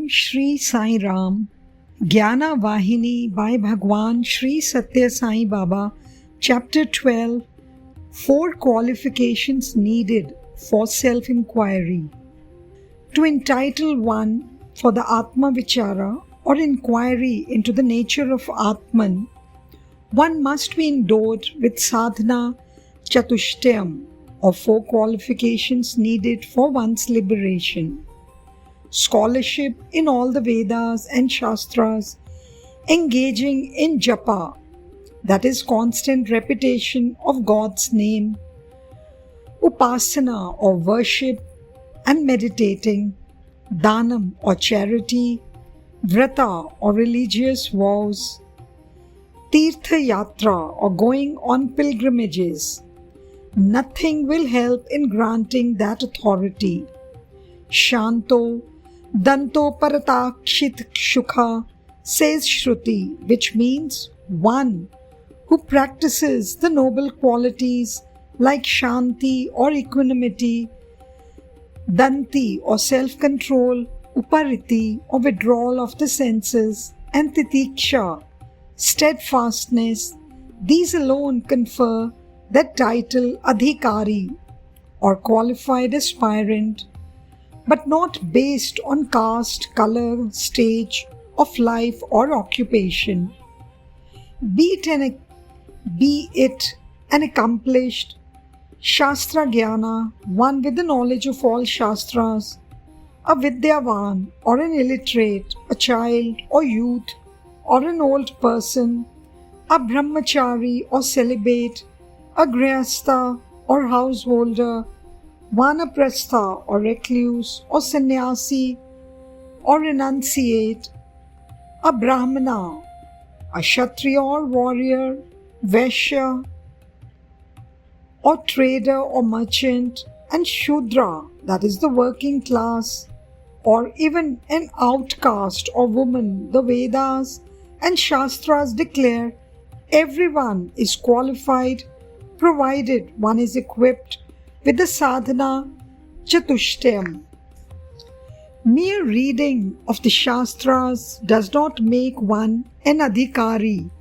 Om Shri Sai Ram, Jnana Vahini by Bhagwan Shri Satya Sai Baba, Chapter 12, 4 Qualifications Needed for Self-Inquiry. To entitle one for the Atma Vichara or inquiry into the nature of Atman, one must be endowed with sadhana chatushtayam, or 4 qualifications needed for one's liberation. Scholarship in all the Vedas and Shastras, engaging in japa, that is constant repetition of God's name, upasana or worship, and meditating, dhanam or charity, vrata or religious vows, tirtha yatra or going on pilgrimages. Nothing will help in granting that authority. Shanto danto paratakshit shukha, says Shruti, which means one who practices the noble qualities like shanti or equanimity, danti or self-control, upariti or withdrawal of the senses, and titiksha, steadfastness. These alone confer that title adhikari or qualified aspirant, but not based on caste, color, stage of life or occupation. Be it an accomplished Shastra Jnana, one with the knowledge of all Shastras, a Vidyavan or an illiterate, a child or youth or an old person, a Brahmachari or celibate, a Grihastha or householder, Vanaprastha or recluse or sannyasi or renunciate, a Brahmana, a Kshatriya or warrior, Vaishya or trader or merchant, and Shudra, that is the working class, or even an outcast or woman. The Vedas and Shastras declare everyone is qualified provided one is equipped with the sadhana chatushtayam. Mere reading of the Shastras does not make one an adhikari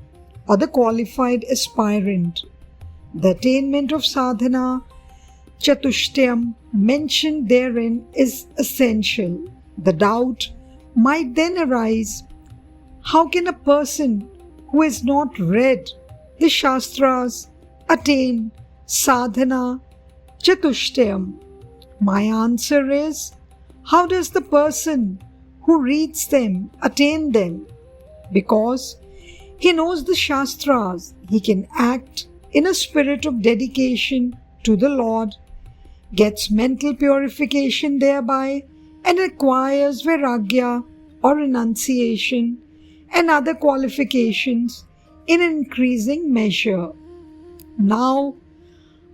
or the qualified aspirant. The attainment of sadhana chatushtayam mentioned therein is essential. The doubt might then arise, how can a person who has not read the Shastras attain sadhana chatushtayam? My answer is, how does the person who reads them attain them? Because he knows the Shastras, he can act in a spirit of dedication to the Lord, gets mental purification thereby, and acquires vairagya or renunciation and other qualifications in increasing measure. Now,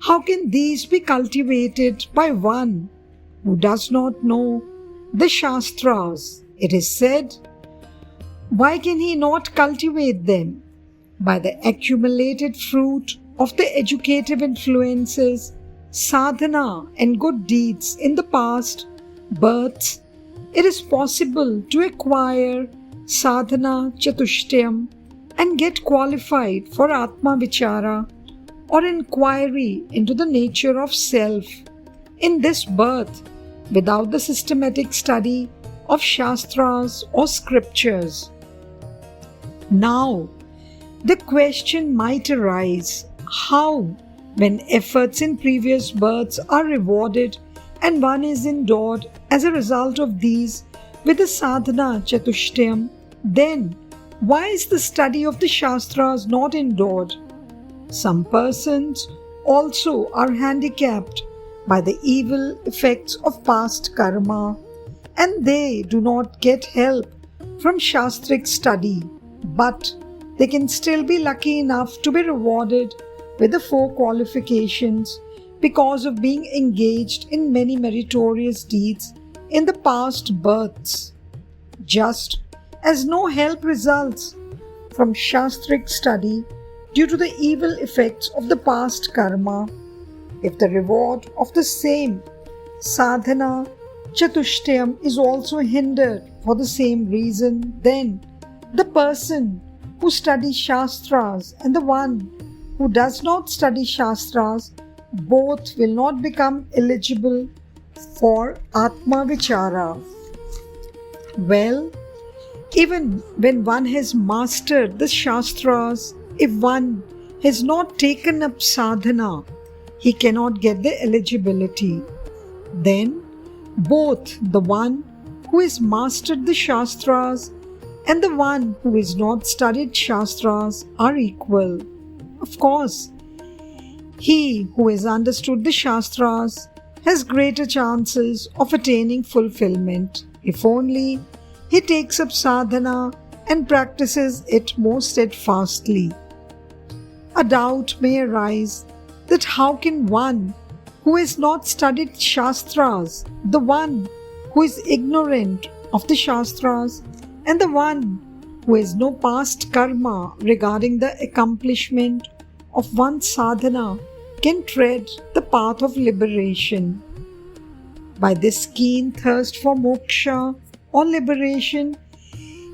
how can these be cultivated by one who does not know the Shastras? It is said, why can he not cultivate them? By the accumulated fruit of the educative influences, sadhana and good deeds in the past births, it is possible to acquire sadhana chatushtayam and get qualified for Atma Vichara or inquiry into the nature of self in this birth without the systematic study of Shastras or scriptures. Now, the question might arise, how, when efforts in previous births are rewarded and one is endowed as a result of these with the sadhana chatushtayam, then why is the study of the Shastras not endowed? Some persons also are handicapped by the evil effects of past karma, and they do not get help from Shastric study, but they can still be lucky enough to be rewarded with the 4 qualifications because of being engaged in many meritorious deeds in the past births. Just as no help results from Shastric study due to the evil effects of the past karma, if the reward of the same sadhana Chatushtayam is also hindered for the same reason, then the person who studies Shastras and the one who does not study Shastras, both will not become eligible for Atma Vichara. Well, even when one has mastered the Shastras, if one has not taken up sadhana, he cannot get the eligibility. Then, both the one who has mastered the Shastras and the one who has not studied Shastras are equal. Of course, he who has understood the Shastras has greater chances of attaining fulfillment if only he takes up sadhana and practices it more steadfastly. A doubt may arise that how can one who has not studied Shastras, the one who is ignorant of the Shastras, and the one who has no past karma regarding the accomplishment of one's sadhana, can tread the path of liberation. By this keen thirst for moksha or liberation,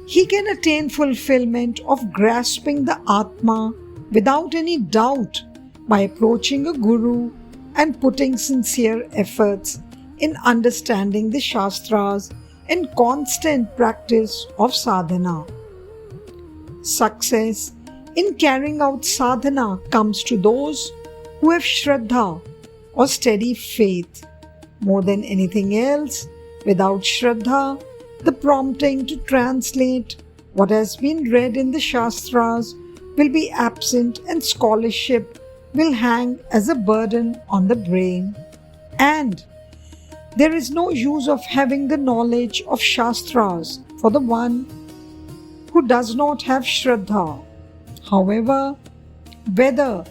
he can attain fulfillment of grasping the Atma without any doubt by approaching a guru and putting sincere efforts in understanding the Shastras and constant practice of sadhana. Success in carrying out sadhana comes to those who have Shraddha or steady faith. More than anything else, without Shraddha, the prompting to translate what has been read in the Shastras will be absent and scholarship will hang as a burden on the brain. And there is no use of having the knowledge of Shastras for the one who does not have Shraddha. However, whether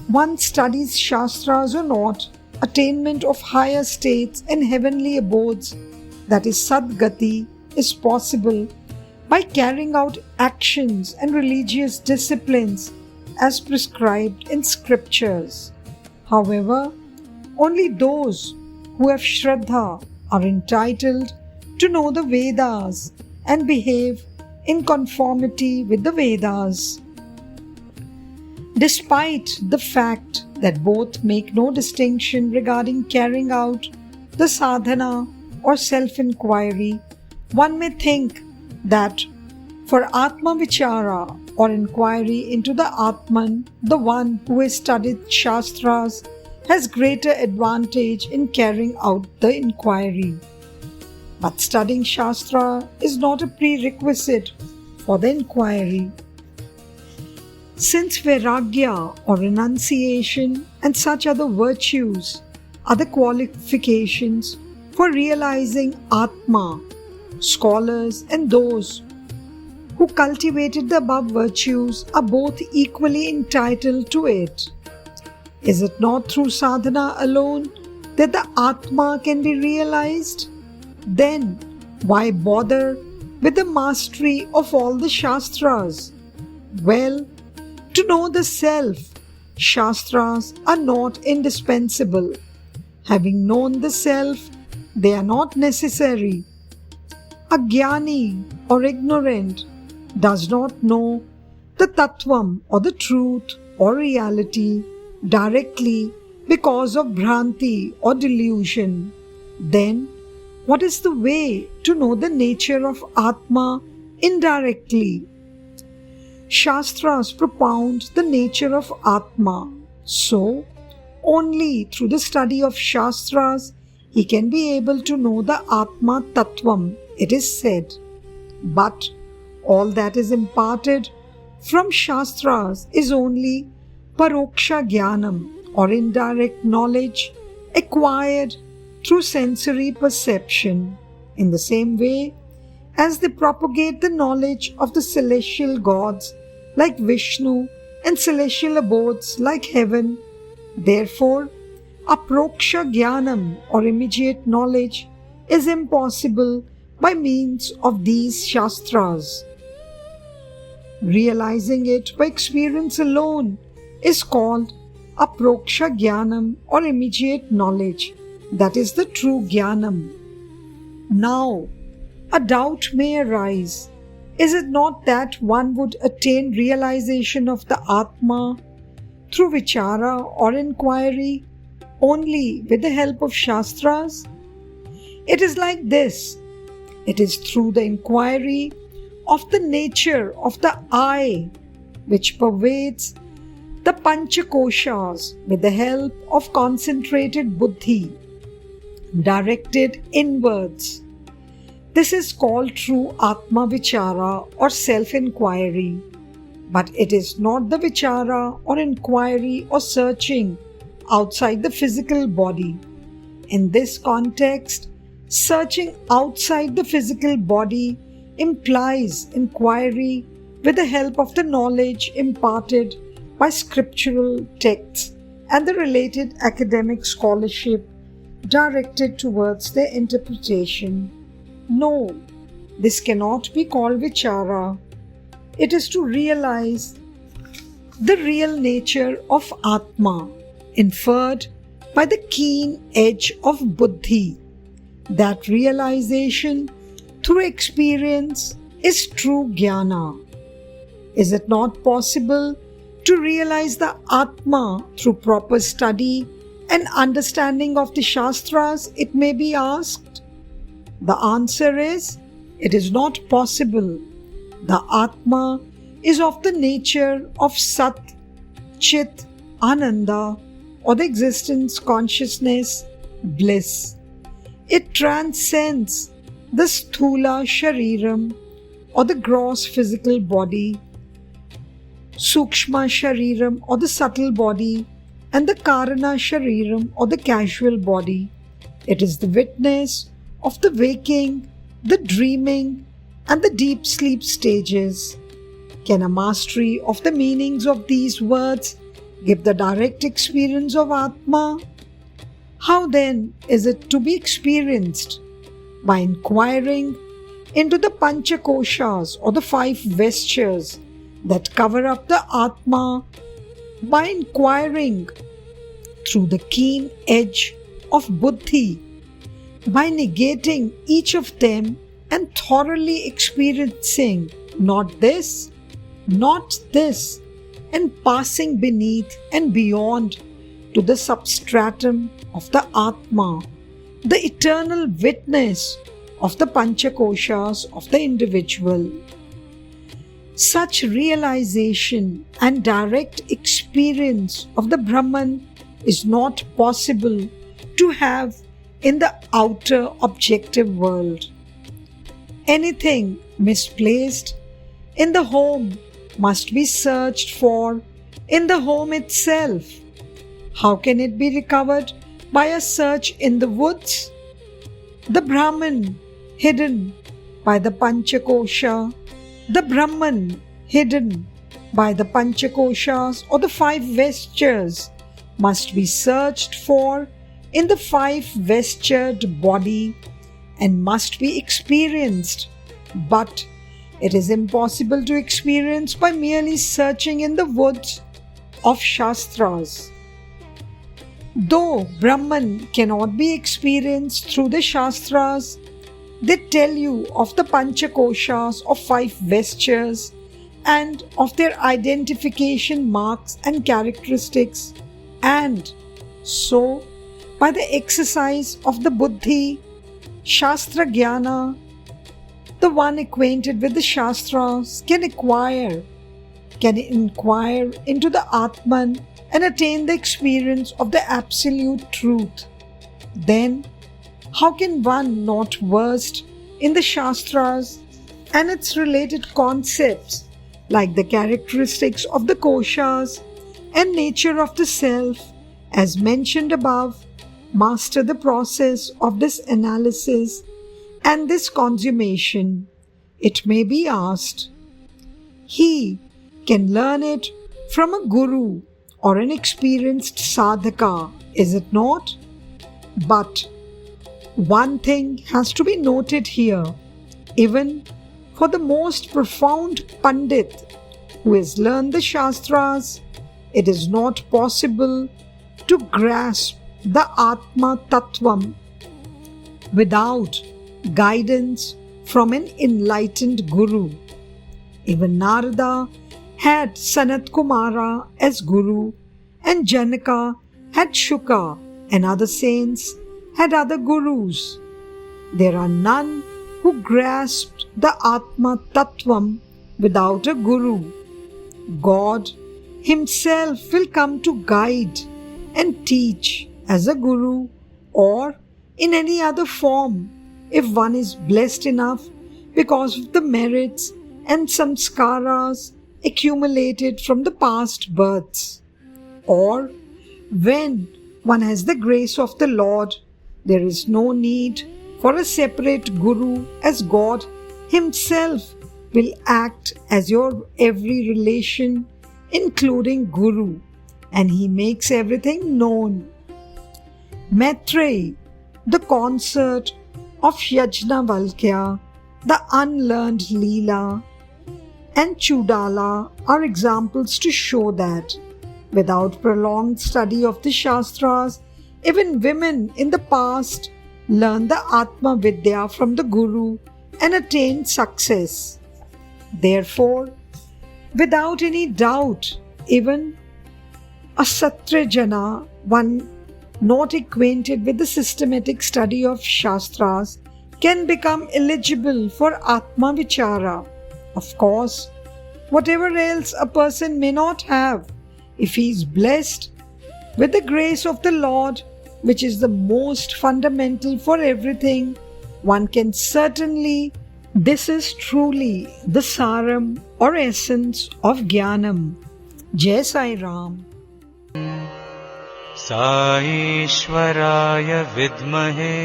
one studies Shastras or not, attainment of higher states and heavenly abodes, that is Sadgati, is possible by carrying out actions and religious disciplines as prescribed in scriptures. However, only those who have Shraddha are entitled to know the Vedas and behave in conformity with the Vedas. Despite the fact that both make no distinction regarding carrying out the sadhana or self-inquiry, one may think that for Atma Vichara or inquiry into the Atman, the one who has studied Shastras has greater advantage in carrying out the inquiry. But studying Shastra is not a prerequisite for the inquiry. Since Vairagya or renunciation and such other virtues are the qualifications for realizing Atma, scholars and those who cultivated the above virtues are both equally entitled to it. Is it not through sadhana alone that the Atma can be realized? Then why bother with the mastery of all the Shastras? Well, to know the self, Shastras are not indispensable. Having known the self, they are not necessary. A jnani or ignorant does not know the tattvam or the truth or reality directly because of bhranti or delusion. Then, what is the way to know the nature of Atma indirectly? Shastras propound the nature of Atma. So, only through the study of Shastras he can be able to know the Atma Tattvam, it is said. But all that is imparted from Shastras is only Paroksha Jnanam or indirect knowledge acquired through sensory perception. In the same way as they propagate the knowledge of the celestial gods like Vishnu and celestial abodes like heaven, therefore Aproksha Jnanam or immediate knowledge is impossible by means of these Shastras. Realizing it by experience alone is called Aproksha Jnanam or immediate knowledge, That is the true Jnanam. Now, a doubt may arise. Is it not that one would attain realization of the Atma through vichara or inquiry only with the help of Shastras? It is like this. It is through the inquiry of the nature of the I which pervades the Panchakoshas with the help of concentrated buddhi, directed inwards. This is called true Atma Vichara or self-inquiry. But it is not the vichara or inquiry or searching outside the physical body. In this context, searching outside the physical body implies inquiry with the help of the knowledge imparted by scriptural texts and the related academic scholarship directed towards their interpretation. No, this cannot be called vichara. It is to realize the real nature of Atma, inferred by the keen edge of buddhi. That realization through experience is true jnana. Is it not possible to realize the Atma through proper study and understanding of the Shastras, it may be asked? The answer is, it is not possible. The Atma is of the nature of Sat, Chit, Ananda, or the existence, consciousness, bliss. It transcends the Sthula Shariram or the gross physical body, Sukshma Shariram or the subtle body, and the Karana Shariram or the casual body. It is the witness of the waking, the dreaming, and the deep sleep stages. Can a mastery of the meanings of these words give the direct experience of Atma? How then is it to be experienced? By inquiring into the Panchakoshas or the 5 vestures that cover up the Atma, by inquiring through the keen edge of buddhi, by negating each of them and thoroughly experiencing not this, and passing beneath and beyond to the substratum of the Atma, the eternal witness of the Panchakoshas of the individual. Such realization and direct experience of the Brahman is not possible to have in the outer objective world. Anything misplaced in the home must be searched for in the home itself. How can it be recovered by a search in the woods? The Brahman hidden by the Panchakosha, the Brahman hidden by the Panchakoshas or the 5 vestures must be searched for in the 5 vestured body and must be experienced, but it is impossible to experience by merely searching in the woods of Shastras. Though Brahman cannot be experienced through the Shastras, they tell you of the Panchakoshas of 5 vestures and of their identification marks and characteristics, and so by the exercise of the buddhi, Shastra Jnana, the one acquainted with the Shastras can inquire into the Atman and attain the experience of the absolute truth. Then, how can one not versed in the Shastras and its related concepts like the characteristics of the koshas and nature of the self, as mentioned above, master the process of this analysis and this consummation? It may be asked, he can learn it from a guru or an experienced sadhaka, is it not? But one thing has to be noted here. Even for the most profound Pandit who has learned the Shastras, it is not possible to grasp the Atma Tattvam without guidance from an enlightened Guru. Even Narada had Sanat Kumara as Guru, and Janaka had Shuka, and other saints had other Gurus. There are none who grasped the Atma Tattvam without a Guru. God Himself will come to guide and teach as a Guru or in any other form if one is blessed enough because of the merits and samskaras accumulated from the past births. Or when one has the grace of the Lord, there is no need for a separate Guru, as God Himself will act as your every relation, including Guru, and He makes everything known. Maitreyi, the concert of Yajnavalkya, the unlearned Leela, and Chudala are examples to show that without prolonged study of the Shastras, even women in the past learned the Atma Vidya from the Guru and attained success. Therefore, without any doubt, even a Satrajana, one not acquainted with the systematic study of Shastras, can become eligible for Atma Vichara. Of course, whatever else a person may not have, if he is blessed with the grace of the Lord, which is the most fundamental for everything, one can certainly. This is truly the saram or essence of Jnanam. Jai Sai Ram. सा ईश्वराय विद्महे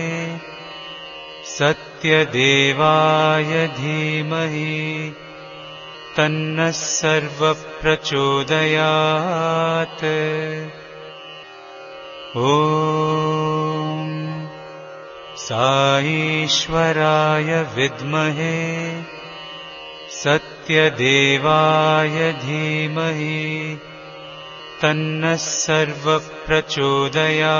सत्यदेवाय धीमहि तन्नः सर्वः प्रचोदयात्। ॐ सा ईश्वराय विद्महे सत्यदेवाय धीमहि तन्नः सर्वः प्रचोदयात्।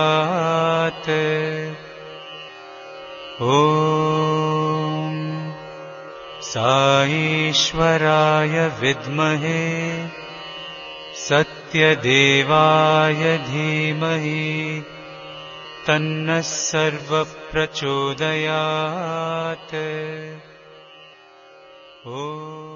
ॐ सा ईश्वराय विद्महे सत्यदेवाय धीमहि तन्नः सर्वः प्रचोदयात्। ॐ